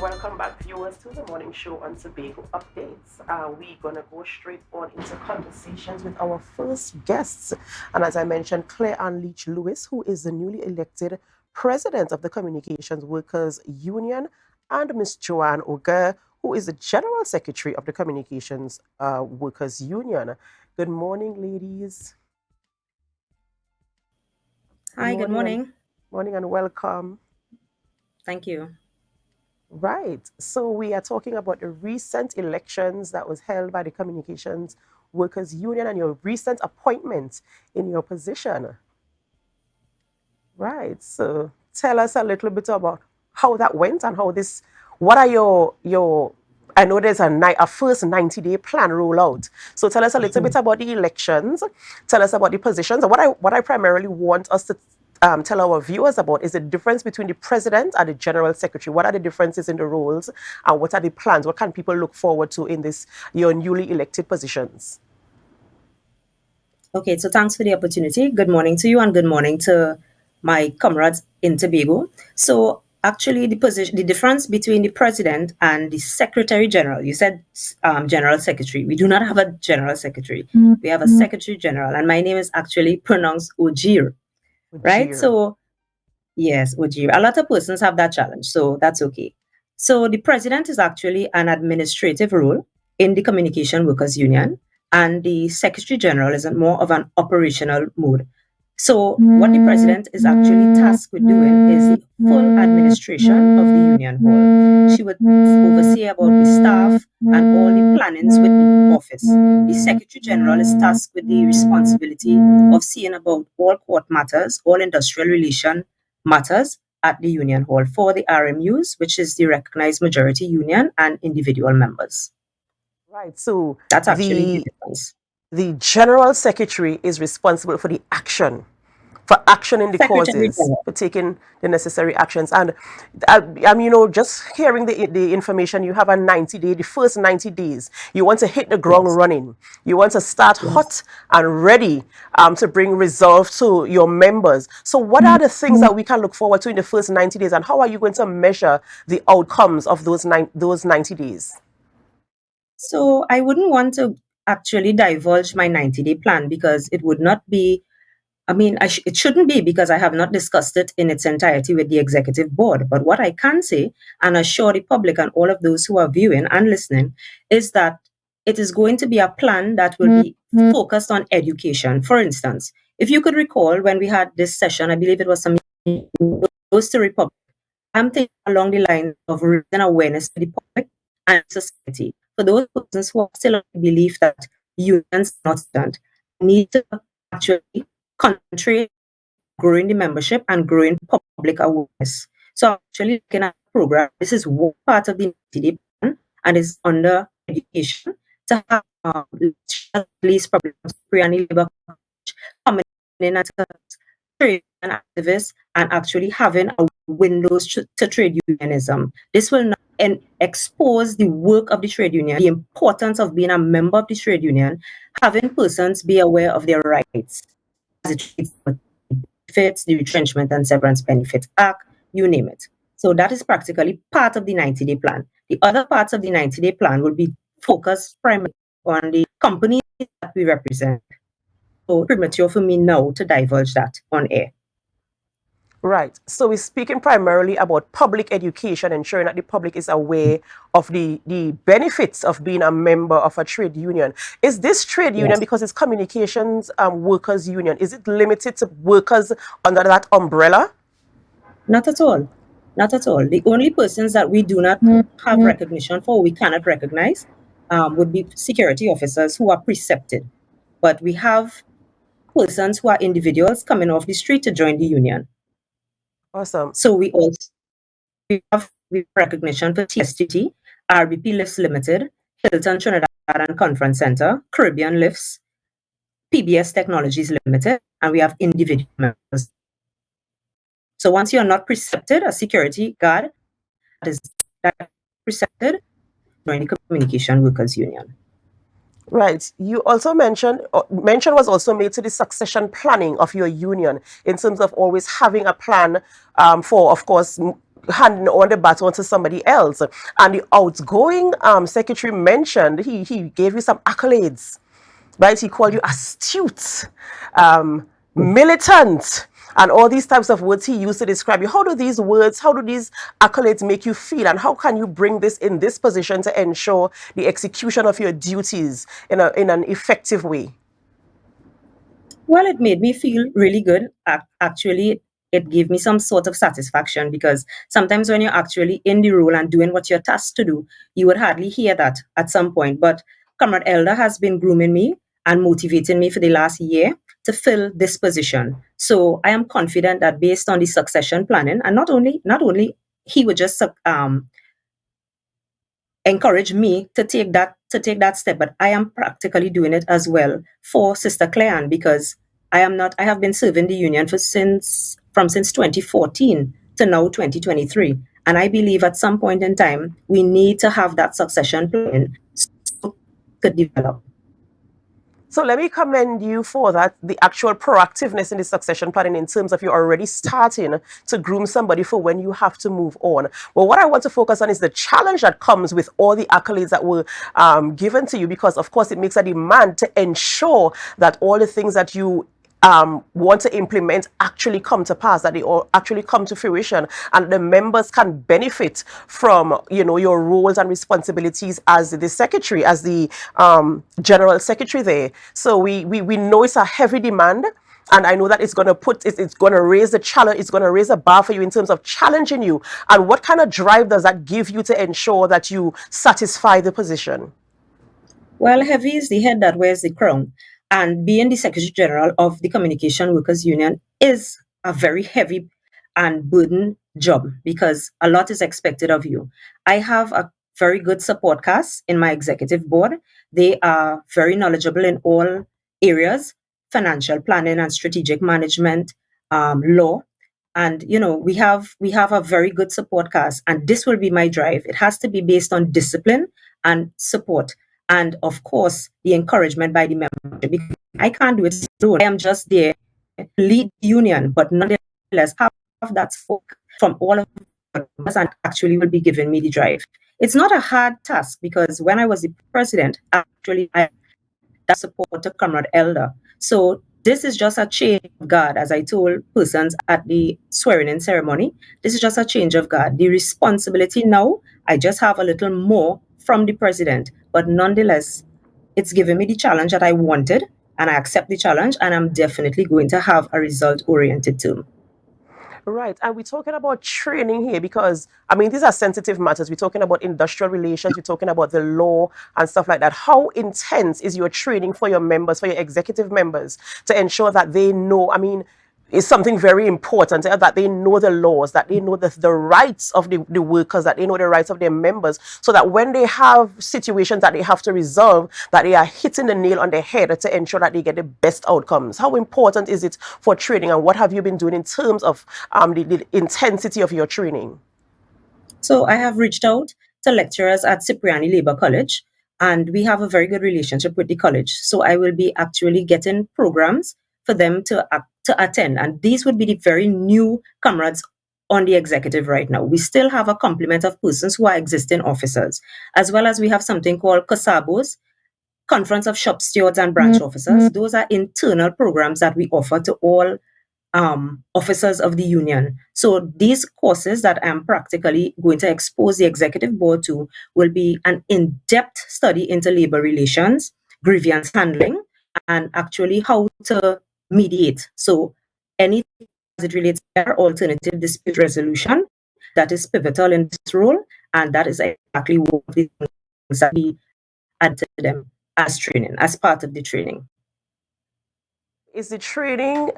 Welcome back, viewers, to the morning show on Tobago Updates. We're going to go straight on into conversations with our first guests. And as I mentioned, Claire Ann Leach-Lewis, who is the newly elected president of the Communications Workers Union, and Miss Joanne Ogeer, who is the general secretary of the Communications Workers Union. Good morning, ladies. Good Hi, good morning and morning. welcome. Thank you. Right. So we are talking about the recent elections that was held by the Communications Workers Union and your recent appointment in your position. Right. So tell us a little bit about how that went and how this. What are your I know there's a first 90-day plan rollout. So tell us a little bit about the elections. Tell us about the positions. And what I primarily want us to tell our viewers about is the difference between the president and the general secretary. What are the differences in the roles, and what are the plans? What can people look forward to in this your newly elected positions? Okay, so thanks for the opportunity. Good morning to you and good morning to my comrades in Tobago. So actually the difference between the president and the secretary general, you said general secretary. We do not have a general secretary. We have a secretary general, and my name is actually pronounced Ogeer, right? Ogier. So yes, Ogeer. A lot of persons have that challenge, so that's okay. So the president is actually an administrative role in the Communication Workers Union, and the secretary general is more of an operational mode. So what the president is actually tasked with doing is the full administration of the union hall. She would oversee about the staff and all the plannings with the office. The secretary general is tasked with the responsibility of seeing about all court matters, all industrial relation matters at the union hall for the RMUs, which is the recognized majority union, and individual members. Right. So That's actually the the difference. the general secretary is responsible for the action, for action in the Secretary causes, General. for taking the necessary actions. And just hearing the information, you have a 90-day, the first 90 days, you want to hit the ground Yes. running. You want to start Yes. hot and ready to bring resolve to your members. So what are the things that we can look forward to in the first 90 days, and how are you going to measure the outcomes of those 90 days? So I wouldn't want to actually divulge my 90-day plan because it would not be, it shouldn't be because I have not discussed it in its entirety with the executive board. But what I can say and assure the public and all of those who are viewing and listening is that it is going to be a plan that will be focused on education. For instance, if you could recall when we had this session, I believe it was some close to Republic, I'm thinking along the lines of raising awareness to the public and society. For those persons who are still of the belief that unions are not stand, need to actually concentrate growing the membership and growing public awareness. So actually looking at the program, this is one part of the NTD plan and is under education to have police problems, free and labor coming in as a trade and activists and actually having a windows to trade unionism. This will not expose the work of the trade union, the importance of being a member of the trade union, having persons be aware of their rights as it relates to benefits, the Retrenchment and Severance Benefits Act, you name it. So that is practically part of the 90-day plan. The other parts of the 90-day plan will be focused primarily on the companies that we represent. So premature for me now to divulge that on air. Right. So we're speaking primarily about public education, ensuring that the public is aware of the benefits of being a member of a trade union. Is this trade union, Yes. because it's communications workers union, is it limited to workers under that umbrella? Not at all. Not at all. The only persons that we do not have recognition for, we cannot recognize, would be security officers who are precepted. But we have persons who are individuals coming off the street to join the union. Awesome. So we have recognition for TSTT, RBP Lifts Limited, Hilton Trinidad and Conference Center, Caribbean Lifts, PBS Technologies Limited, and we have individual members. So once you're not precepted, a security guard that is precepted, join the Communication Workers Union. Right. You also mention was also made to the succession planning of your union in terms of always having a plan for, of course, handing on the baton to somebody else. And the outgoing secretary mentioned he gave you some accolades, right? He called you astute, militant, and all these types of words he used to describe you. How do these words, how do these accolades make you feel, and how can you bring this in this position to ensure the execution of your duties in an effective way? Well, it made me feel really good. Actually, it gave me some sort of satisfaction because sometimes when you're actually in the role and doing what you're tasked to do, you would hardly hear that at some point. But Comrade Elder has been grooming me and motivating me for the last year to fill this position. So I am confident that based on the succession planning, and not only he would just encourage me to take that step, but I am practically doing it as well for Sister Claire, because I have been serving the union since 2014 to now 2023, and I believe at some point in time we need to have that succession plan so it could develop. So let me commend you for that, the actual proactiveness in the succession planning in terms of you already starting to groom somebody for when you have to move on. But what I want to focus on is the challenge that comes with all the accolades that were given to you, because of course it makes a demand to ensure that all the things that you want to implement actually come to pass, that they all actually come to fruition, and the members can benefit from your roles and responsibilities as the secretary, as the general secretary there. So we know it's a heavy demand, and I know that it's going to raise the challenge, it's going to raise a bar for you in terms of challenging you. And what kind of drive does that give you to ensure that you satisfy the position? Well, heavy is the head that wears the crown. And being the Secretary General of the Communication Workers Union is a very heavy and burden job because a lot is expected of you. I have a very good support cast in my executive board. They are very knowledgeable in all areas: financial planning and strategic management, law. And we have a very good support cast, and this will be my drive. It has to be based on discipline and support, and of course the encouragement by the membership, because I can't do it alone. I am just there to lead the union, but nonetheless have that support from all of us, and actually will be giving me the drive. It's not a hard task because when I was the president, actually I that support to Comrade Elder. So this is just a change of guard, as I told persons at the swearing in ceremony. This is just a change of guard. The responsibility now, I just have a little more from the president, but nonetheless, it's given me the challenge that I wanted, and I accept the challenge, and I'm definitely going to have a result-oriented term. Right. And we're talking about training here because, I mean, these are sensitive matters. We're talking about industrial relations, we're talking about the law and stuff like that. How intense is your training for your members, for your executive members, to ensure that they know? I mean, it's something very important that they know the laws, that they know the rights of the workers, that they know the rights of their members, so that when they have situations that they have to resolve, that they are hitting the nail on the head to ensure that they get the best outcomes. How important is it for training, and what have you been doing in terms of the intensity of your training? So I have reached out to lecturers at Cipriani Labour College, and we have a very good relationship with the college. So I will be actually getting programs for them to attend, and these would be the very new comrades on the executive right now. We still have a complement of persons who are existing officers, as well as we have something called COSABOs, Conference of Shop Stewards and Branch Officers. Those are internal programs that we offer to all officers of the union. So these courses that I'm practically going to expose the executive board to will be an in-depth study into labor relations, grievance handling, and actually how to mediate. So anything as it relates to alternative dispute resolution, that is pivotal in this role, and that is exactly one of the things that we add to them as training, as part of the training. Is the training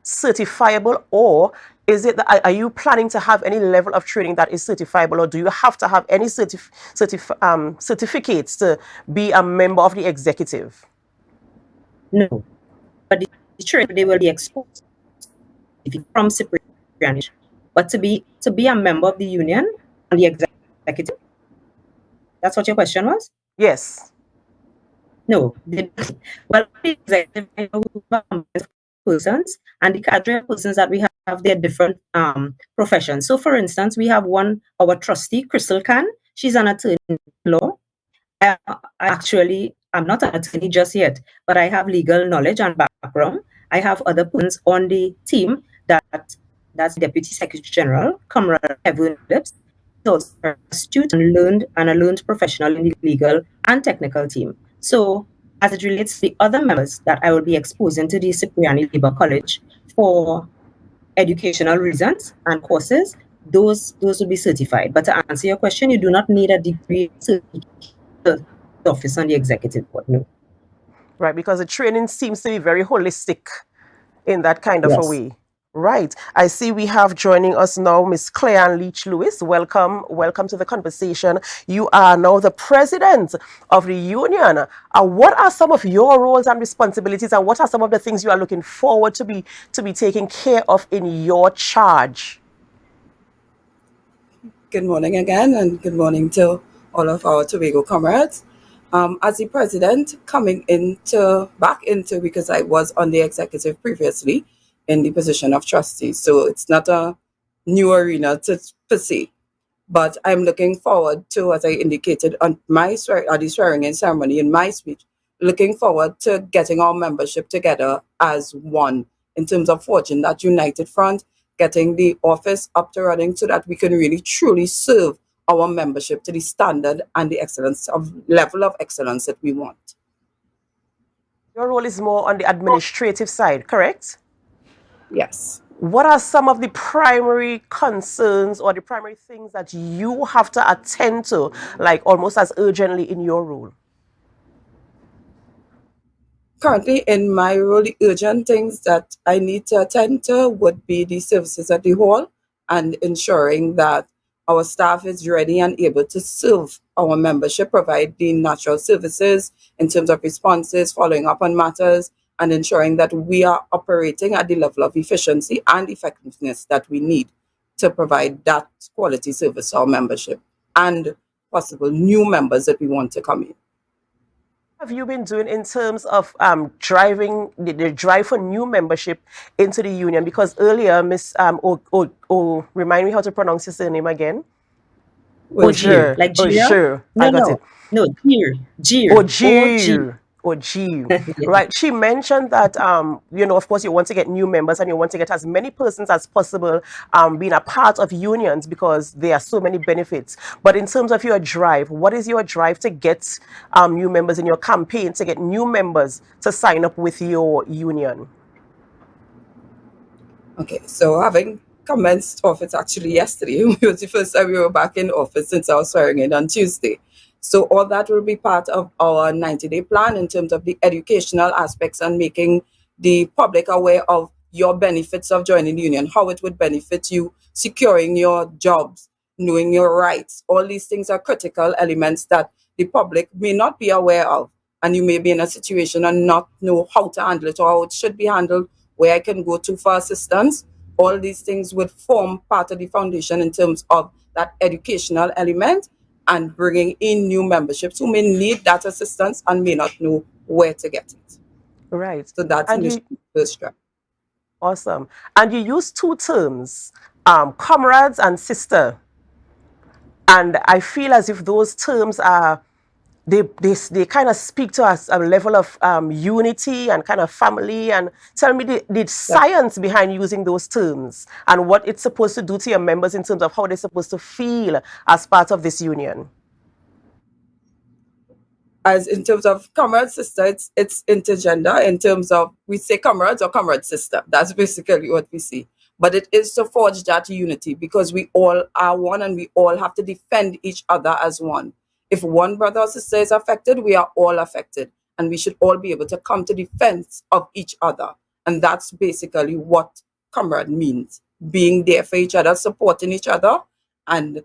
certifiable, or is it that, are you planning to have any level of training that is certifiable, or do you have to have any certificates to be a member of the executive? No, but the training they will be exposed from Cyprian. But to be a member of the union and the executive, that's what your question was? Yes. No. Well, the executive persons, and the cadre of persons that we have their different professions. So, for instance, we have our trustee, Crystal Khan. She's an attorney in law. I'm not an attorney just yet, but I have legal knowledge and background. I have other persons on the team that's Deputy Secretary General, Comrade Kevin Lips. He's also astute and a learned professional in the legal and technical team. So, as it relates to the other members that I will be exposing to the Cipriani Labour College for educational reasons and courses, those will be certified. But to answer your question, you do not need a degree certificate office on the executive board. No. Right, because the training seems to be very holistic in that kind of a Yes. way. Right. I see we have joining us now Miss Claire Leach-Lewis. Welcome to the conversation. You are now the president of the union. What are some of your roles and responsibilities, and what are some of the things you are looking forward to be taking care of in your charge? Good morning again, and good morning to all of our Tobago comrades. As the president, back into because I was on the executive previously in the position of trustee, so it's not a new arena per se. But I'm looking forward to, as I indicated on the swearing-in ceremony in my speech, looking forward to getting our membership together as one in terms of forging that united front, getting the office up to running so that we can really truly serve our membership to the standard and the level of excellence that we want. Your role is more on the administrative side, correct? Yes. What are some of the primary concerns or the primary things that you have to attend to, like almost as urgently in your role? Currently, in my role, the urgent things that I need to attend to would be the services at the hall and ensuring that our staff is ready and able to serve our membership, provide the natural services in terms of responses, following up on matters, and ensuring that we are operating at the level of efficiency and effectiveness that we need to provide that quality service to our membership and possible new members that we want to come in. What have you been doing in terms of driving the drive for new membership into the union? Because earlier, Miss remind me how to pronounce your surname again. Ogeer, like Gira? Ogeer. I got it. No, Gear. Ogeer. Right. She mentioned that, of course, you want to get new members and you want to get as many persons as possible being a part of unions because there are so many benefits. But in terms of your drive, what is your drive to get new members in your campaign, to get new members to sign up with your union? Okay, so having commenced office actually yesterday, it was the first time we were back in office since I was swearing in on Tuesday. So all that will be part of our 90-day plan in terms of the educational aspects and making the public aware of your benefits of joining the union, how it would benefit you, securing your jobs, knowing your rights. All these things are critical elements that the public may not be aware of. And you may be in a situation and not know how to handle it or how it should be handled, where I can go to for assistance. All these things would form part of the foundation in terms of that educational element and bringing in new memberships who may need that assistance and may not know where to get it. Right. So that's the first step. Awesome. And you use two terms, comrades and sister. And I feel as if those terms are, they kind of speak to us a level of unity and kind of family. And tell me the science behind using those terms and what it's supposed to do to your members in terms of how they're supposed to feel as part of this union. As in terms of comrade sister, it's intergender in terms of we say comrades or comrade sister. That's basically what we see. But it is to forge that unity because we all are one and we all have to defend each other as one. If one brother or sister is affected, we are all affected. And we should all be able to come to defense of each other. And that's basically what comrade means. Being there for each other, supporting each other, and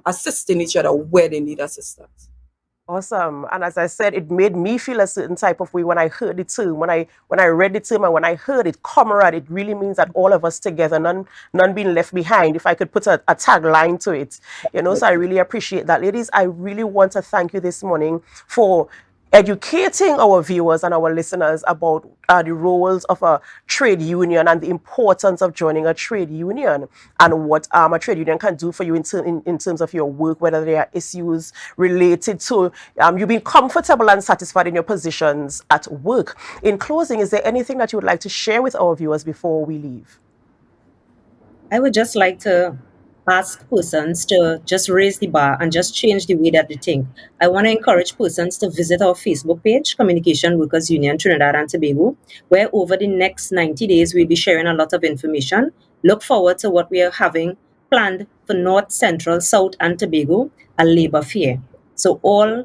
assisting each other where they need assistance. Awesome. And as I said, it made me feel a certain type of way when I heard the term, when I read the term and when I heard it, comrade, it really means that all of us together, none being left behind, if I could put a tagline to it. So I really appreciate that. Ladies, I really want to thank you this morning for educating our viewers and our listeners about the roles of a trade union and the importance of joining a trade union, and what a trade union can do for you in terms of your work, whether there are issues related to you being comfortable and satisfied in your positions at work. In closing, is there anything that you would like to share with our viewers before we leave? I would just like to ask persons to just raise the bar and just change the way that they think. I want to encourage persons to visit our Facebook page, Communication Workers Union Trinidad and Tobago, where over the next 90 days we'll be sharing a lot of information. Look forward to what we are having planned for North, Central, South, and Tobago, a labor fair. So all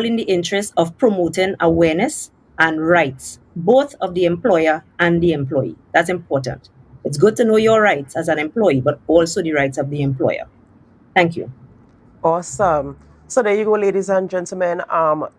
in the interest of promoting awareness and rights, both of the employer and the employee. That's important. It's good to know your rights as an employee, but also the rights of the employer. Thank you. Awesome. So there you go, ladies and gentlemen.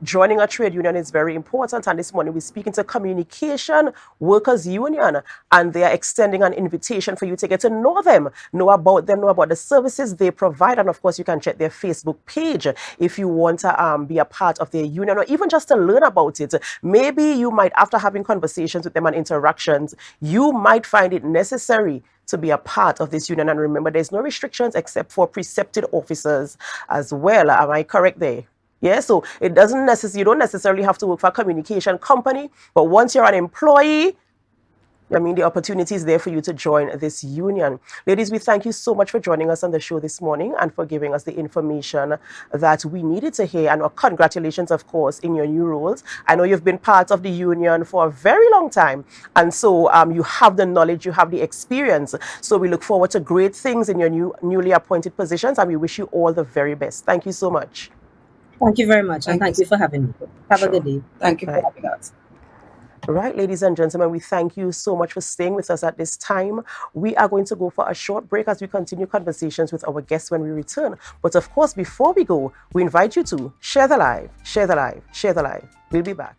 Joining a trade union is very important. And this morning we're speaking to Communication Workers Union, and they are extending an invitation for you to get to know them, know about the services they provide. And of course, you can check their Facebook page if you want to be a part of their union, or even just to learn about it. Maybe you might, after having conversations with them and interactions, you might find it necessary to be a part of this union. And remember, there's no restrictions except for precepted officers as well. Am I correct there? Yeah, so it doesn't necessarily, you don't necessarily have to work for a communication company, but once you're an employee, I mean, the opportunity is there for you to join this union. Ladies, we thank you so much for joining us on the show this morning and for giving us the information that we needed to hear. And congratulations, of course, in your new roles. I know you've been part of the union for a very long time. And so you have the knowledge, you have the experience. So we look forward to great things in your newly appointed positions, and we wish you all the very best. Thank you so much. Thank you very much, and thank you for having me. Have a good day. Thank you for having us. Right, ladies and gentlemen, we thank you so much for staying with us at this time. We are going to go for a short break as we continue conversations with our guests when we return. But of course, before we go, we invite you to share the live, share the live, share the live. We'll be back.